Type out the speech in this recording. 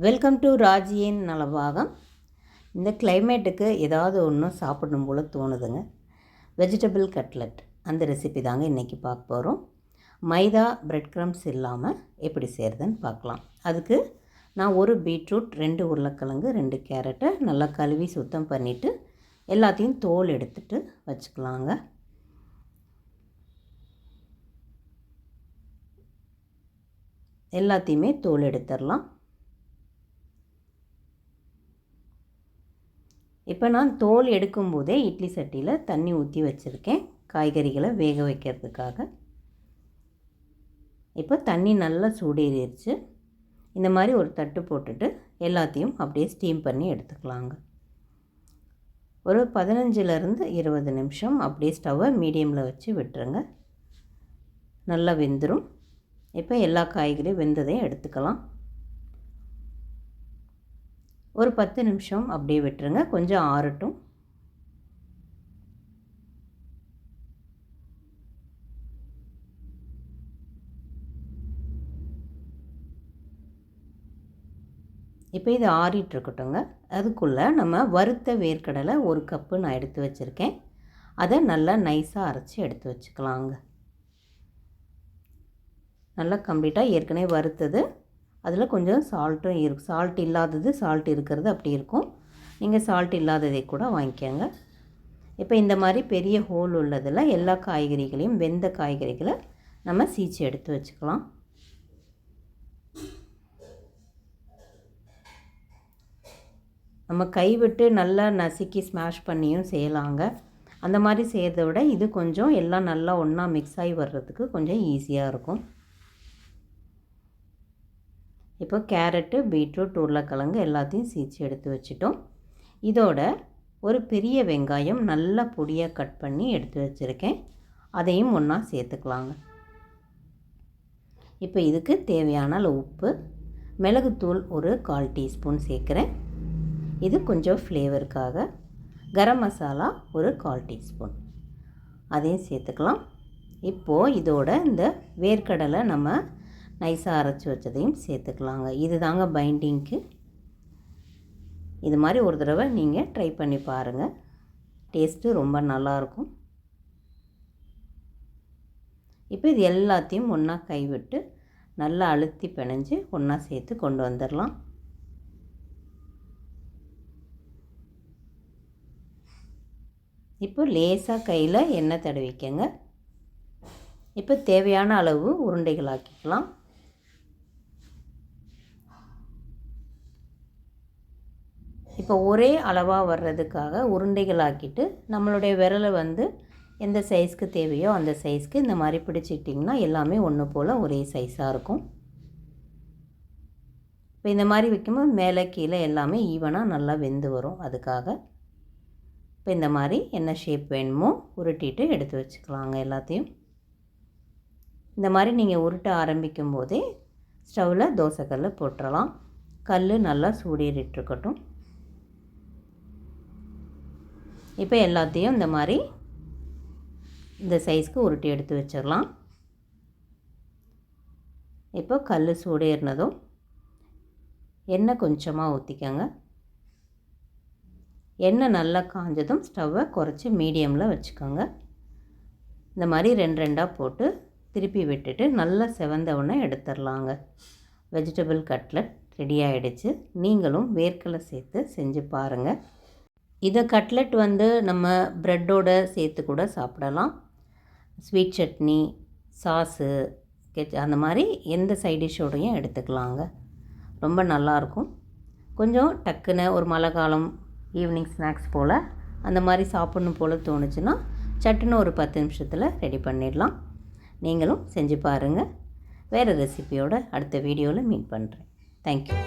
Welcome to ராஜியின் Nalabagam. இந்த கிளைமேட்டுக்கு ஏதாவது ஒன்று சாப்பிடணும் போல் தோணுதுங்க. வெஜிடபிள் கட்லெட் அந்த ரெசிபி தாங்க இன்றைக்கி பார்க்க போகிறோம். மைதா பிரெட் க்ரம்ஸ் இல்லாமல் எப்படி செய்கிறதுன்னு பார்க்கலாம். அதுக்கு நான் ஒரு பீட்ரூட், 2 உருளைக்கிழங்கு, 2 கேரட்டை நல்லா கழுவி சுத்தம் பண்ணிவிட்டு எல்லாத்தையும் தோல் எடுத்துகிட்டு வச்சுக்கலாங்க. எல்லாத்தையுமே தோல் எடுத்துடலாம். இப்போ நான் தோல் எடுக்கும்போதே இட்லி சட்டியில் தண்ணி ஊற்றி வச்சுருக்கேன், காய்கறிகளை வேக வைக்கிறதுக்காக. இப்போ தண்ணி நல்லா சூடேறிடுச்சு. இந்த மாதிரி ஒரு தட்டு போட்டுட்டு எல்லாத்தையும் அப்படியே ஸ்டீம் பண்ணி எடுத்துக்கலாங்க. ஒரு 15லேருந்து 20 நிமிஷம் அப்படியே ஸ்டவ்வை மீடியமில் வச்சு விட்டுருங்க. நல்லா வெந்துடும். இப்போ எல்லா காய்கறியும் வெந்ததையும் எடுத்துக்கலாம். ஒரு 10 நிமிஷம் அப்படியே விட்டுருங்க, கொஞ்சம் ஆறட்டும். இப்போ இது ஆறிட்டுருக்கட்டுங்க. அதுக்குள்ளே நம்ம வறுத்த வேர்க்கடலை 1 கப்பு நான் எடுத்து வச்சுருக்கேன். அதை நல்லா நைஸாக அரைச்சி எடுத்து வச்சுக்கலாங்க. நல்லா கம்ப்ளீட்டாக ஏற்கனவே வறுத்தது, அதில் கொஞ்சம் சால்ட்டும் இருக்கும். சால்ட் இல்லாதது, சால்ட் இருக்கிறது அப்படி இருக்கும். நீங்கள் சால்ட் இல்லாததை கூட வாங்கிக்கோங்க. இப்போ இந்த மாதிரி பெரிய ஹோல் உள்ளதில் எல்லா காய்கறிகளையும், வெந்த காய்கறிகளை நம்ம சீச்சு எடுத்து வச்சுக்கலாம். நம்ம கைவிட்டு நல்லா நசுக்கி ஸ்மாஷ் பண்ணியும் செய்யலாங்க. அந்த மாதிரி செய்கிறத விட இது கொஞ்சம் எல்லாம் நல்லா ஒன்றா மிக்ஸ் ஆகி வர்றதுக்கு கொஞ்சம் ஈஸியாக இருக்கும். இப்போ கேரட்டு, பீட்ரூட், உருளைக்கிழங்கு எல்லாத்தையும் சீச்சு எடுத்து வச்சிட்டோம். இதோட ஒரு பெரிய வெங்காயம் நல்லா பொடியாக கட் பண்ணி எடுத்து வச்சுருக்கேன். அதையும் ஒன்றா சேர்த்துக்கலாங்க. இப்போ இதுக்கு தேவையான அளவு உப்பு, மிளகுத்தூள் ஒரு 1/4 டீஸ்பூன் சேர்க்குறேன். இது கொஞ்சம் ஃப்ளேவருக்காக. கரம் மசாலா ஒரு 1/4 டீஸ்பூன் அதையும் சேர்த்துக்கலாம். இப்போது இதோட இந்த வேர்க்கடலை நம்ம நைஸாக அரைச்சி வச்சதையும் சேர்த்துக்கலாங்க. இது தாங்க பைண்டிங்க்கு. இது மாதிரி ஒரு தடவை நீங்கள் ட்ரை பண்ணி பாருங்கள், டேஸ்ட்டு ரொம்ப நல்லாயிருக்கும். இப்போ இது எல்லாத்தையும் ஒன்றா கைவிட்டு நல்லா அழுத்தி பிணைஞ்சு ஒன்றா சேர்த்து கொண்டு வந்துடலாம். இப்போ லேசாக கையில் எண்ணெய் தடவிக்கங்க. இப்போ தேவையான அளவு உருண்டைகள் ஆக்கிக்கலாம். இப்போ ஒரே அளவாக வர்றதுக்காக உருண்டைகள் ஆக்கிட்டு நம்மளுடைய விரலை எந்த சைஸ்க்கு தேவையோ அந்த சைஸ்க்கு இந்த மாதிரி பிடிச்சிக்கிட்டிங்கன்னா எல்லாமே ஒன்று போல் ஒரே சைஸாக இருக்கும். இப்போ இந்த மாதிரி வைக்கும்போது மேலே கீழே எல்லாமே ஈவனாக நல்லா வெந்து வரும். அதுக்காக இப்போ இந்த மாதிரி என்ன ஷேப் வேணுமோ உருட்டிட்டு எடுத்து வச்சுக்கலாங்க எல்லாத்தையும். இந்த மாதிரி நீங்கள் உருட்ட ஆரம்பிக்கும் போதே ஸ்டவ்வில் தோசைக்கல் போட்டுடலாம். கல் நல்லா சூடேறிட்டுருக்கட்டும். இப்போ எல்லாத்தையும் இந்த மாதிரி இந்த சைஸ்க்கு உருட்டி எடுத்து வச்சிடலாம். இப்போ கல் சூடேறினதும் எண்ணெய் கொஞ்சமாக ஊற்றிக்கங்க. எண்ணெய் நல்லா காஞ்சதும் ஸ்டவ்வை குறைச்சி மீடியமில் வச்சுக்கோங்க. இந்த மாதிரி 2 போட்டு திருப்பி விட்டுட்டு நல்லா செவந்தவுடனே எடுத்துடலாங்க. வெஜிடபிள் கட்லெட் ரெடி ஆகிடுச்சு. நீங்களும் வேர்க்கடலை சேர்த்து செஞ்சு பாருங்கள். இதை கட்லெட் நம்ம ப்ரெட்டோடு சேர்த்து கூட சாப்பிடலாம். ஸ்வீட் சட்னி, சாஸு, அந்த மாதிரி எந்த சைட் டிஷ்ஷோடையும் எடுத்துக்கலாங்க. ரொம்ப நல்லாயிருக்கும். கொஞ்சம் டக்குன்னு ஒரு மழை காலம் ஈவினிங் ஸ்நாக்ஸ் போல் அந்த மாதிரி சாப்பிட்ணும் போல் தோணுச்சுன்னா சட்டுன்னு ஒரு 10 நிமிஷத்தில் ரெடி பண்ணிடலாம். நீங்களும் செஞ்சு பாருங்கள். வேறு ரெசிபியோடு அடுத்த வீடியோவில் மீட் பண்ணுறேன். தேங்க்யூ.